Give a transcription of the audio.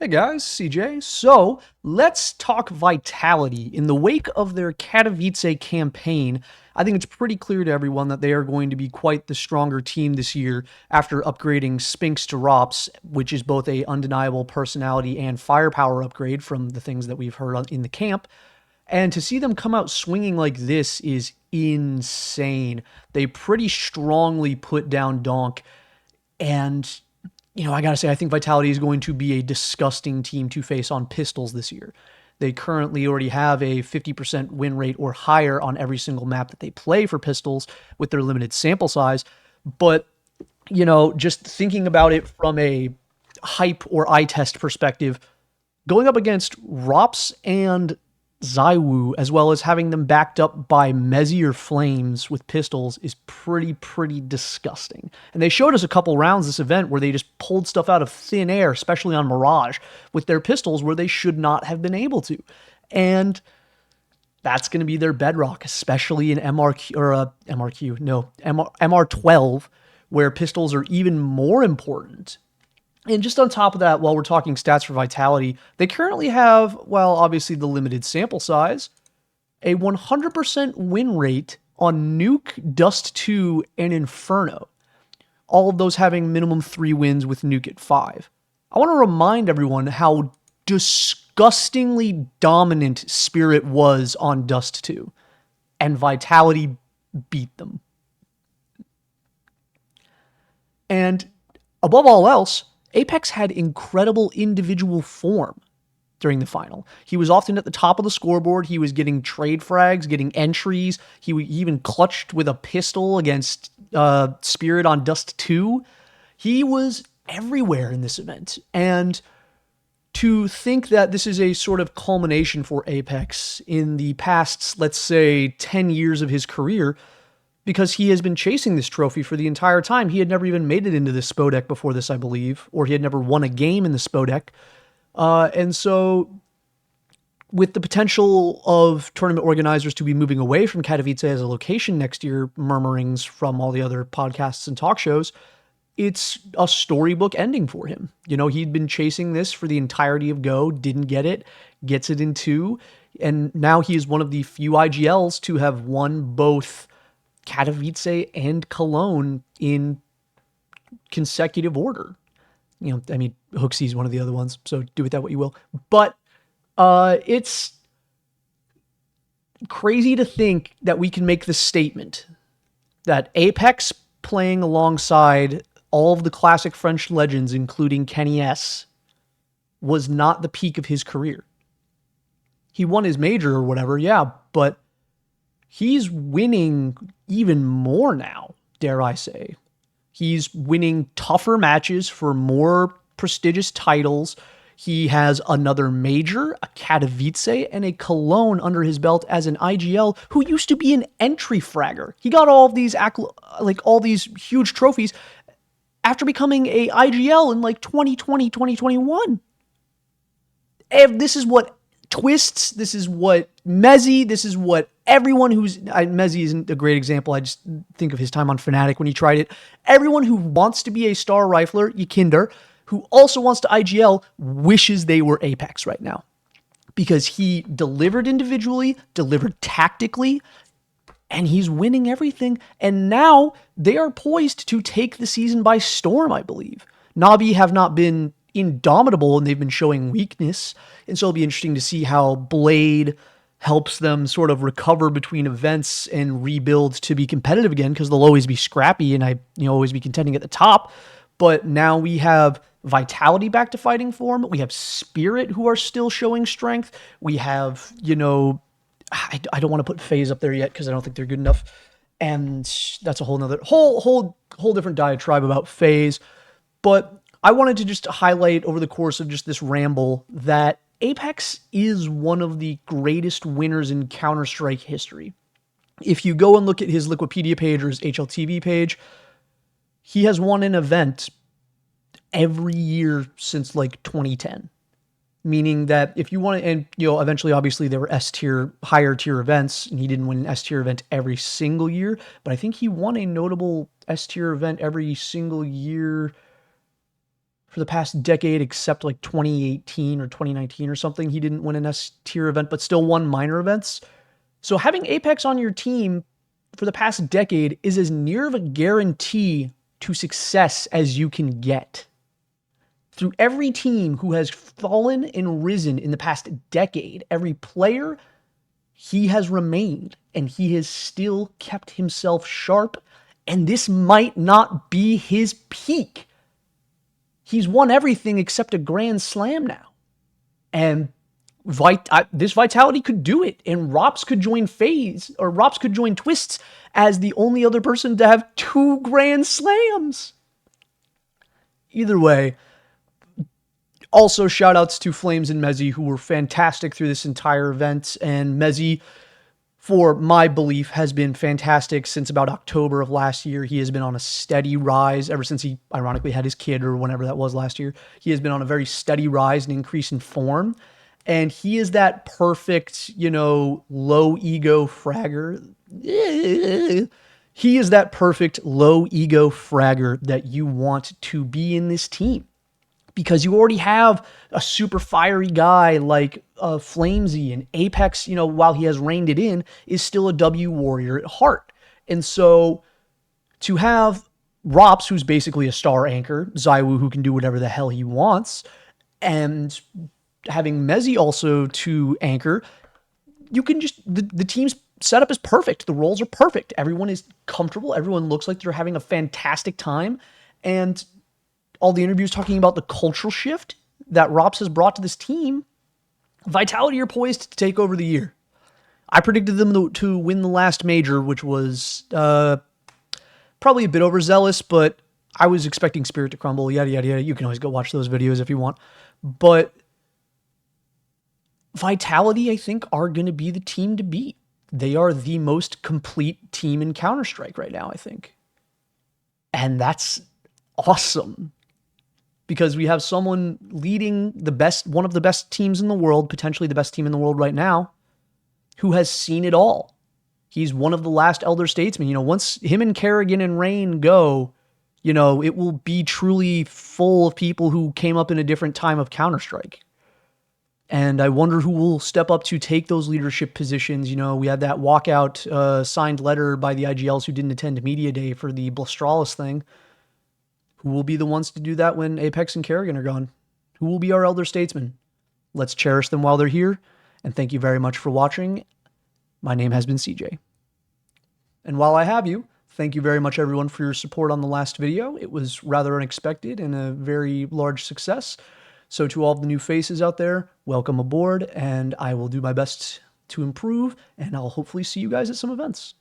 Hey guys, CJ. So let's talk Vitality. In the wake of their Katowice campaign, I think it's pretty clear to everyone that they are going to be quite the stronger team this year after upgrading Spinks to Rops, which is both a undeniable personality and firepower upgrade from the things that we've heard in the camp. And to see them come out swinging like this is insane. They pretty strongly put down Donk, and I gotta say, I think Vitality is going to be a disgusting team to face on pistols this year. They currently already have a 50% win rate or higher on every single map that they play for pistols with their limited sample size. But, just thinking about it from a hype or eye test perspective, going up against Rops and Zywoo, as well as having them backed up by Mezzy or Flames with pistols, is pretty disgusting. And they showed us a couple rounds this event where they just pulled stuff out of thin air, especially on Mirage, with their pistols where they should not have been able to. And that's going to be their bedrock, especially in MR12, where pistols are even more important. And just on top of that, while we're talking stats for Vitality, they currently have, well, obviously the limited sample size, a 100% win rate on Nuke, Dust 2, and Inferno. All of those having minimum 3 wins with Nuke at 5. I want to remind everyone how disgustingly dominant Spirit was on Dust 2, and Vitality beat them. And above all else, apEX had incredible individual form during the final. He was often at the top of the scoreboard. He was getting trade frags, getting entries. He even clutched with a pistol against Spirit on Dust 2. He was everywhere in this event. And to think that this is a sort of culmination for apEX in the past, let's say, 10 years of his career, because he has been chasing this trophy for the entire time. He had never even made it into the SPO before this, I believe, or he had never won a game in the SPO. And so with the potential of tournament organizers to be moving away from Katowice as a location next year, murmurings from all the other podcasts and talk shows, it's a storybook ending for him. He'd been chasing this for the entirety of Go, didn't get it, gets it in 2, and now he is one of the few IGLs to have won both Katowice and Cologne in consecutive order. Hooksy is one of the other ones, so do with that what you will. But it's crazy to think that we can make the statement that apEX playing alongside all of the classic French legends, including Kenny S, was not the peak of his career. He won his major or whatever, yeah, but he's winning even more now, dare I say. He's winning tougher matches for more prestigious titles. He has another major, a Katowice, and a Cologne under his belt as an IGL who used to be an entry fragger. He got all of these all these huge trophies after becoming a IGL in 2020, 2021. And this is what Twists, this is what Mezzy, this is what everyone Mezzy isn't a great example. I just think of his time on Fnatic when he tried it. Everyone who wants to be a star rifler, Yikinder, who also wants to IGL, wishes they were apEX right now. Because he delivered individually, delivered tactically, and he's winning everything. And now they are poised to take the season by storm, I believe. Navi have not been indomitable and they've been showing weakness, and so it'll be interesting to see how Blade helps them sort of recover between events and rebuild to be competitive again, because they'll always be scrappy and always be contending at the top. But now we have Vitality back to fighting form. We have Spirit who are still showing strength. We have I don't want to put FaZe up there yet because I don't think they're good enough, and that's a whole nother whole different diatribe about FaZe. But I wanted to just highlight over the course of just this ramble that apEX is one of the greatest winners in Counter-Strike history. If you go and look at his Liquipedia page or his HLTV page, he has won an event every year since 2010. Meaning that if you want to, and eventually obviously there were S-tier, higher tier events, and he didn't win an S-tier event every single year, but I think he won a notable S-tier event every single year for the past decade, except like 2018 or 2019 or something. He didn't win an S tier event, but still won minor events. So having apEX on your team for the past decade is as near of a guarantee to success as you can get. Through every team who has fallen and risen in the past decade, every player, he has remained and he has still kept himself sharp. And this might not be his peak. He's won everything except a Grand Slam now. And this Vitality could do it. And Rops could join FaZe, or Rops could join Twists as the only other person to have 2 Grand Slams. Either way, also shoutouts to Flames and Mezzy, who were fantastic through this entire event. And Mezzy, for my belief, has been fantastic since about October of last year. He has been on a steady rise ever since he ironically had his kid, or whenever that was last year. He has been on a very steady rise and increase in form. And he is that perfect, low ego fragger. He is that perfect low ego fragger that you want to be in this team. Because you already have a super fiery guy like Flamesy, and apEX, while he has reined it in, is still a W warrior at heart. And so to have Rops, who's basically a star anchor, Zywoo, who can do whatever the hell he wants, and having Mezzy also to anchor, you can just, the team's setup is perfect. The roles are perfect. Everyone is comfortable. Everyone looks like they're having a fantastic time. And all the interviews talking about the cultural shift that Rops has brought to this team, Vitality are poised to take over the year. I predicted them to win the last major, which was probably a bit overzealous, but I was expecting Spirit to crumble, yada, yada, yada. You can always go watch those videos if you want. But Vitality, I think, are going to be the team to beat. They are the most complete team in Counter-Strike right now, I think. And that's awesome. Because we have someone leading one of the best teams in the world, potentially the best team in the world right now, who has seen it all. He's one of the last elder statesmen. Once him and Kerrigan and Rain go, it will be truly full of people who came up in a different time of Counter-Strike. And I wonder who will step up to take those leadership positions. We had that walkout signed letter by the IGLs who didn't attend Media Day for the Blastralis thing. Who will be the ones to do that when apEX and Kerrigan are gone? Who will be our elder statesmen? Let's cherish them while they're here. And thank you very much for watching. My name has been CJ. And while I have you, thank you very much, everyone, for your support on the last video. It was rather unexpected and a very large success. So to all the new faces out there, welcome aboard. And I will do my best to improve. And I'll hopefully see you guys at some events.